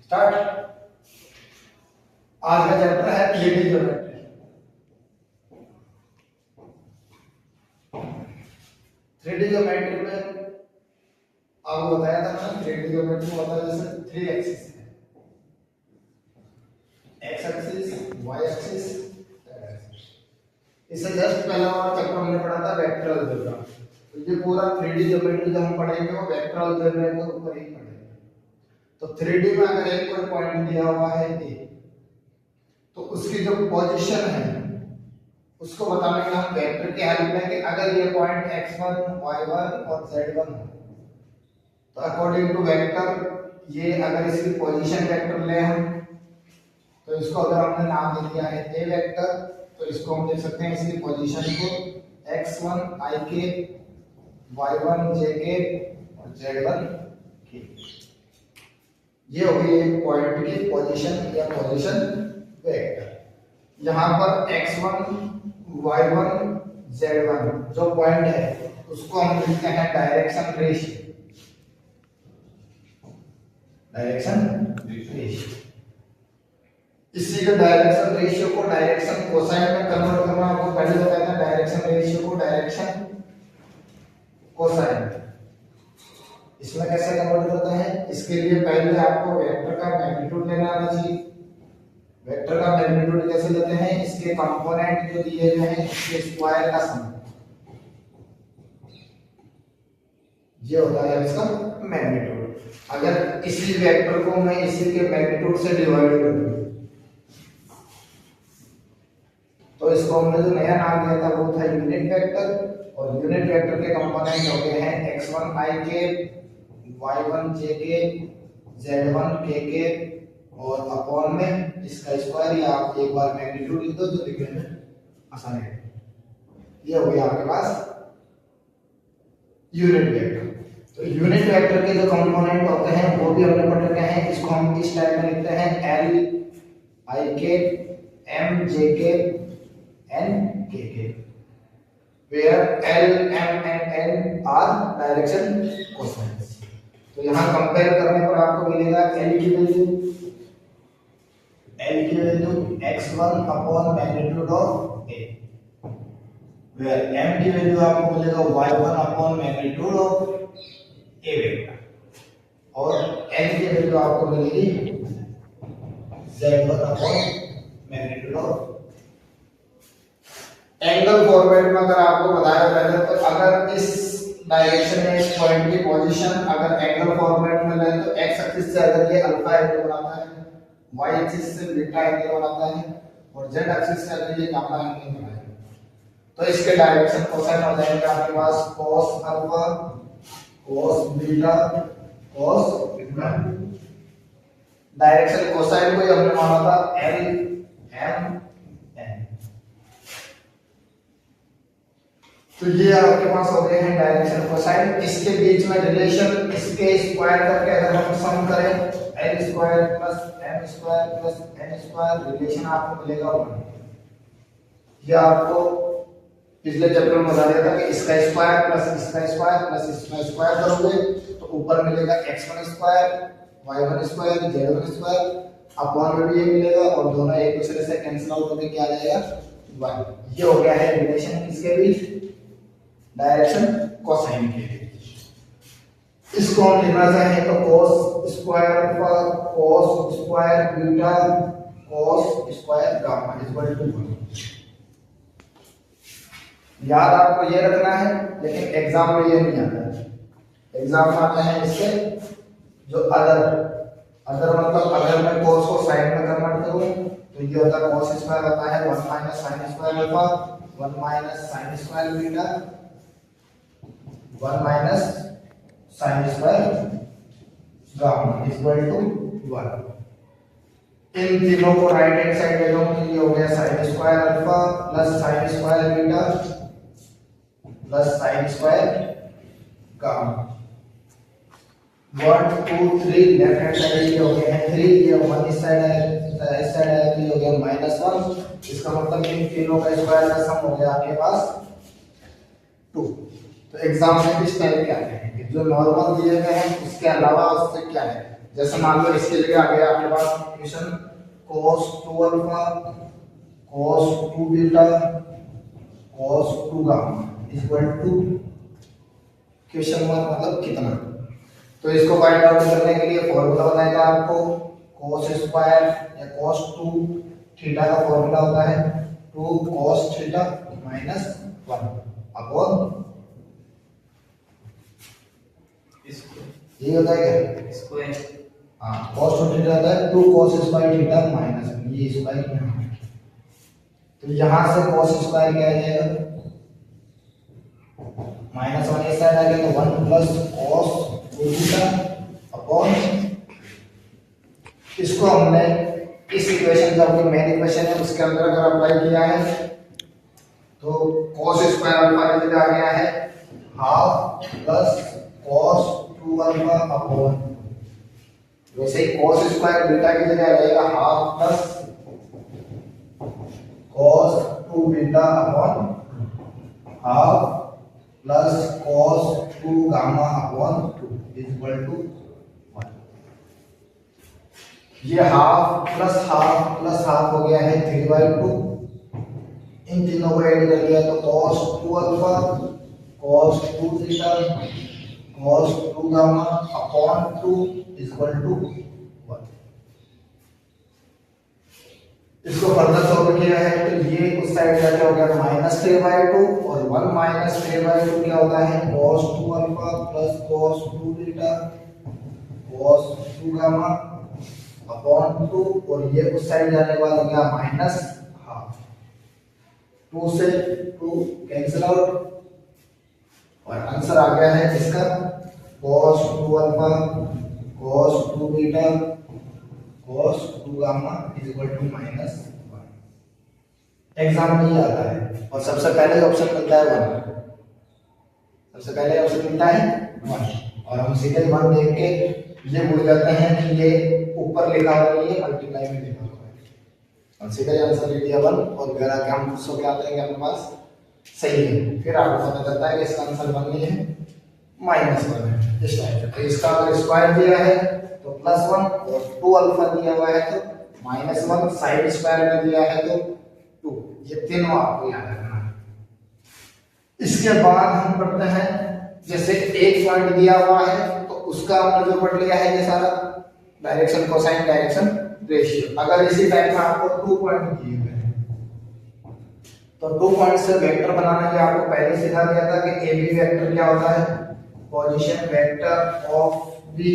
Start. आज का chapter है 3D ज्योमेट्री। 3D ज्योमेट्री में आपको बताया था ना, 3D ज्योमेट्री में होता है जैसे 3 एक्सिस है, x axis, y axis, z axis. इससे जस्ट पहला वाला चैप्टर हमने पढ़ा था वेक्टर अलजेब्रा। तो ये पूरा 3D ज्योमेट्री जो हम पढ़ेंगे वो वेक्टर अलजेब्रा के ऊपर ही पढ़ेंगे। तो 3D में अगर एक कोई पॉइंट दिया हुआ है ए, तो उसकी जो पोजीशन है उसको बताने के लिए हम वेक्टर की हेल्प लेंगे। अगर ये पॉइंट x1, y1 और z1 हो तो अकॉर्डिंग टू वेक्टर ये अगर इसकी पोजीशन वेक्टर ले हम, तो इसको अगर हमने नाम दे दिया है ए वेक्टर, तो इसको हम देख सकते हैं इसकी पोजीशन को x1 ik, y1 jk और z1 k। ये हो गई एक पॉइंट की पोजीशन या पोजीशन वेक्टर। यहाँ पर x1, y1, z1 जो पॉइंट है उसको हम लिखते हैं डायरेक्शन रेशियो। डायरेक्शन रेशियो, इसी के डायरेक्शन रेशियो को डायरेक्शन कोसाइन में कन्वर्ट करना आपको पहले बताया था। डायरेक्शन रेशियो को डायरेक्शन कोसाइन इसमें कैसे कन्वर्ट करते हैं, इसके लिए पहले आपको वेक्टर का मैग्नीट्यूड लेना आना चाहिए। वेक्टर का मैग्नीट्यूड कैसे लेते हैं, इसके कंपोनेंट जो दिए गए हैं इसके स्क्वायर का सम, ये होता है इसका मैग्नीट्यूड। अगर इसी वेक्टर को मैं इसी के मैग्नीट्यूड से डिवाइड कर दूं तो इसको हमने जो नया नाम दिया था वो था यूनिट वेक्टर। और यूनिट वेक्टर के कंपोनेंट होते हैं x1 ik, y1 jk, z1 kk और अपॉन में इसका स्क्वायर, या आप एक बार मैग्नीट्यूड लिख दो तो लिखने में आसानी है। ये हो गया आपके पास यूनिट वेक्टर। तो यूनिट वेक्टर के जो कंपोनेंट होते हैं वो भी हमने पढ़ रखे हैं। इसको हम इस टाइप में लिखते हैं l ik m jk n kk, where l m and n are direction cosines। तो यहाँ कंपेयर करने पर आपको मिलेगा l की value x1 upon magnitude of a, where m की वैल्यू आपको मिलेगा y1 upon magnitude of a vector, और n की वैल्यू आपको मिलेगी z1 upon magnitude of. Angle format में अगर आपको बताया पहले, तो अगर इस डायरेक्शन में इस पॉइंट की पोजीशन अगर एंगल फॉर्मेट में ले तो x एक्सिस से अगर ये अल्फा एंगल बनाता है, y एक्सिस से बीटा एंगल बनाता है और z एक्सिस से अगर ये गामा एंगल बनाता है, तो इसके डायरेक्शन कोसाइन हो जाएंगे आपके पास cos alpha, cos beta, cos beta. Direction cosine को हमने माना था l m n। तो ये आपके पास हो गए हैं डायरेक्शन कोसाइन। इसके बीच में रिलेशन इसके स्क्वायर करके अगर हम सम करें l square plus m square plus n square, relation आपको मिलेगा 1। ये आपको पिछले चैप्टर में बता दिया था कि इसका स्क्वायर प्लस इसका स्क्वायर प्लस इसका स्क्वायर करोगे तो ऊपर मिलेगा x1 square, y1 square, z1 square, upon में भी ये मिलेगा और दोनों एक दूसरे से कैंसिल आउट होकर क्या आ जाएगा 1। ये हो गया है रिलेशन किसके बीच, डायरेक्शन कोसाइन के बीच। इसको हम लिखना चाहें तो cos square alpha, cos square beta, cos square gamma equal to 1। याद आपको ये रखना है, लेकिन एग्जाम में ये नहीं आता है। एग्जाम में आता है इसके जो अदर मतलब अगर मैं cos को sin में कन्वर्ट करूं तो ये होता है cos स्क्वायर आता है 1 minus sin square alpha, 1 minus sin square beta, 1 minus sin square gamma equal to 1। इन तीनों को राइट हैंड साइड ले लो तो ये हो गया sin square alpha plus sin square beta plus sin square gamma. 1 2 3 left hand side ये हो गया है 3, ये 1 इस साइड है, इस साइड है तो ये हो गया -1। इसका मतलब इन तीनों का स्क्वायर का सम हो गया आपके पास 2। तो एग्जाम में इस टाइप के आते हैं कि जो नॉर्मल दिए गए हैं उसके अलावा उससे क्या है, जैसे मान लो इसके लिए आ गया आपके पास equation cos 2 alpha cos 2 beta cos 2 gamma equal to question mark मतलब कितना। तो इसको फाइंड आउट करने के लिए फॉर्मूला बताएगा आपको cos स्क्वायर या cos 2 थीटा का फॉर्मूला होता है 2 cos थीटा माइनस 1 अपॉन ये होता है क्या स्क्वायर। हाँ cos 2 थीटा होता है 2 cos स्क्वायर थीटा माइनस ये स्क्वायर यहाँ है। तो यहाँ से cos स्क्वायर क्या आ जाएगा माइनस 1 इस साइड आ गया तो 1 प्लस cos 2 थीटा अपॉन इसको हमने इस इक्वेशन का अपनी मेन इक्वेशन है उसके अंदर अगर अप्लाई किया है तो cos स्क्वायर अल्फा की जगह आ गया है half plus cos 2 alpha upon वैसे ही cos स्क्वायर बीटा की जगह आ जाएगा half plus cos 2 beta upon half plus cos 2 gamma upon 2 is equal to 1। ये हाफ प्लस हाफ हो गया है 3/2। इन तीनों को ऐड कर लिया तो cos 2 alpha cos 2 theta cos 2 gamma upon 2 is equal to 1। इसको फर्दर सॉल्व किया है तो ये उस साइड जाके हो गया -3/2 और 1 -3/2 क्या होता है cos 2 alpha plus cos 2 beta cos 2 gamma upon 2 और ये उस साइड जाने के बाद हो गया माइनस हाफ 2 से 2 कैंसिल आउट और आंसर आ गया है इसका cos 2 alpha cos 2 beta cos 2 gamma is equal to -1। Exam में ये आता है और सबसे पहले ऑप्शन मिलता है 1। सबसे पहले ऑप्शन मिलता है 1 और हम सीधे 1 देख के ये भूल जाते हैं कि ये ऊपर लिखा हुआ नहीं है मल्टीप्लाई में लिखा हुआ है और सीधे आंसर लिख दिया 1 और घर आके हम सो के आते हैं कि अपने पास सही है। फिर आपको पता चलता है कि इसका आंसर 1 नहीं है -1 है इस टाइप से। तो इसका अगर स्क्वायर दिया है तो +1 और 2 अल्फा दिया हुआ है तो -1 साइड स्क्वायर में दिया है तो 2। ये तीनों आपको याद रखना है। इसके बाद हम पढ़ते हैं जैसे एक पॉइंट दिया हुआ है तो उसका हमने जो पढ़ लिया है ये सारा डायरेक्शन कोसाइन डायरेक्शन रेशियो। अगर इसी टाइप में आपको 2 पॉइंट दिए हुए हैं तो 2 पॉइंट से वेक्टर बनाना जो आपको पहले सिखा दिया था कि ए बी वेक्टर क्या होता है position vector of B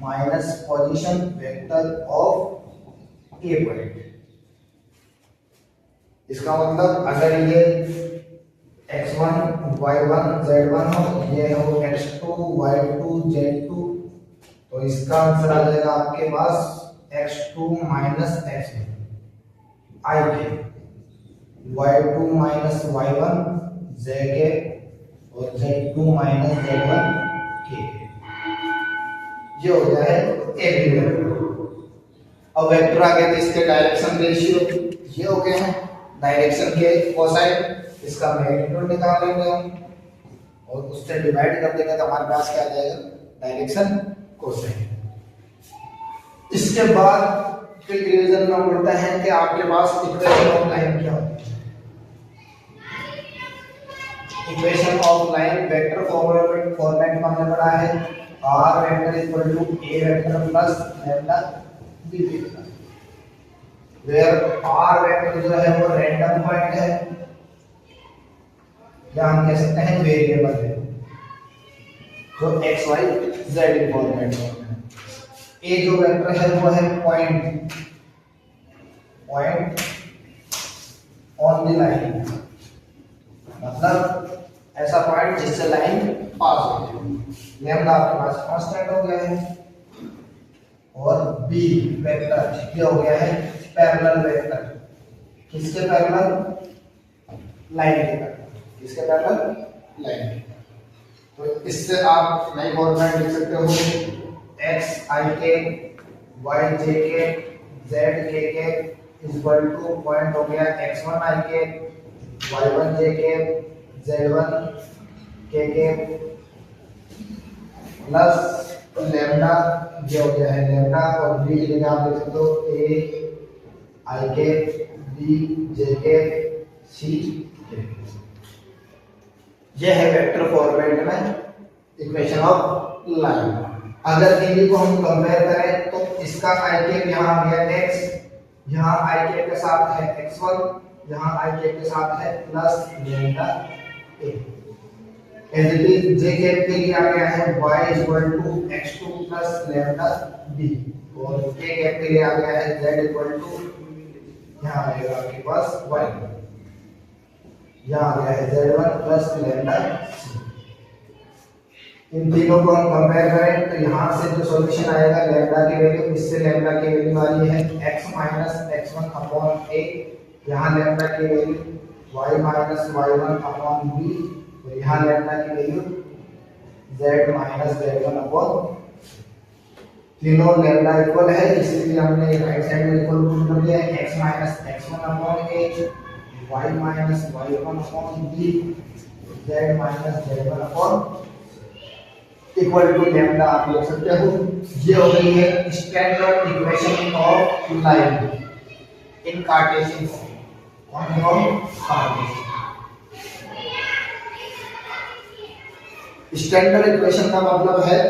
minus position vector of A point. इसका मतलब अगर ये x1 y1 z1 हो ये हो x2 y2 z2 तो इसका आंसर आ जाएगा आपके पास x2 माइनस x1 i के y2 माइनस y1 z के और z2 माइनस z1 के। ये हो गया है ए बी वेक्टर। अब वेक्टर आ गया तो इसके डायरेक्शन रेशियो ये हो गए हैं डायरेक्शन के कोसाइन। इसका मैग्नीट्यूड निकाल लेंगे हम और उससे डिवाइड कर देंगे तो हमारे पास क्या आ जाएगा डायरेक्शन कोसाइन। इसके बाद फिर डिवीजन में बोलता है कि आपके पास इक्वेशन ऑफ लाइन क्या होती है। Equation of line vector format में हमने पढ़ा है r vector equal to a vector plus lambda b vector where r vector जो है वो रैंडम पॉइंट है या हम कह सकते हैं वेरिएबल है जो x y z फॉर्मेट में है। a जो वेक्टर है वो है पॉइंट ऑन द लाइन मतलब ऐसा पॉइंट जिससे लाइन पास हो जाए। लैम्डा आपके पास कांस्टेंट हो गया है और b वेक्टर ये हो गया है पैरेलल वेक्टर। किसके पैरेलल लाइन के पैरेलल। किसके पैरेलल लाइन के। तो इससे आप नई फॉर्मेट लिख सकते हो x i के y j के z k के इक्वल टू पॉइंट हो गया x1 i के y1 j के z1 k के प्लस तो लैम्डा ये हो गया है लैम्डा, और बी की जगह आप लिख सकते हो ए आई के, बी जे के, सी के। ये है वेक्टर फॉर्मेट में इक्वेशन ऑफ लाइन। अगर इन्हीं को हम कंपेयर करें तो इसका आई कैप यहाँ आ गया x, यहाँ आई कैप के साथ है x1, यहाँ आई कैप के साथ है plus lambda a। As it is J cap के लिए आ गया है y equal to x2 plus lambda b, और k कैप के लिए आ गया है z इक्वल टू यहाँ आएगा आपके पास y, यहाँ आ गया है z1 प्लस लैम्डा c। इन तीनों को हम कंपेयर करें तो यहाँ से जो सॉल्यूशन आएगा लैम्डा की वैल्यू, इससे लैम्डा की वैल्यू आ रही है x minus x1 upon a, यहाँ लैम्डा की value y minus y1 upon b, और यहाँ लैम्डा की value z minus z1 upon. तीनों लैम्डा इक्वल है इसलिए हमने राइट साइड में इक्वल पुट कर दिया है, x minus x1 upon a, y minus y1 upon b, z minus z1 upon equal to lambda आप लिख सकते हो। ये हो गई है standard equation of line in Cartesian form. Standard equation का मतलब है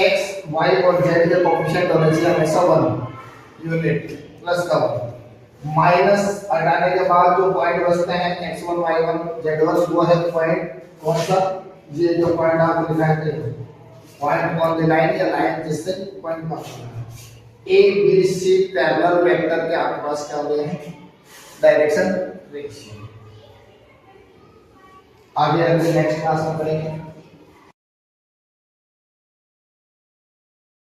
x, y और z के कोएफिशिएंट होने चाहिए हमेशा 1 यूनिट प्लस का 1, माइनस हटाने के बाद जो पॉइंट बचते हैं x1 y1 z1 वो है पॉइंट कौन सा, ये जो पॉइंट आप लिखाते हैं पॉइंट ऑन द लाइन या लाइन जिससे पॉइंट पास होना है। A B C parallel vector के आपके पास क्या हो गए हैं डायरेक्शन रेशियो। आगे नेक्स्ट क्लास में पढ़ेंगे।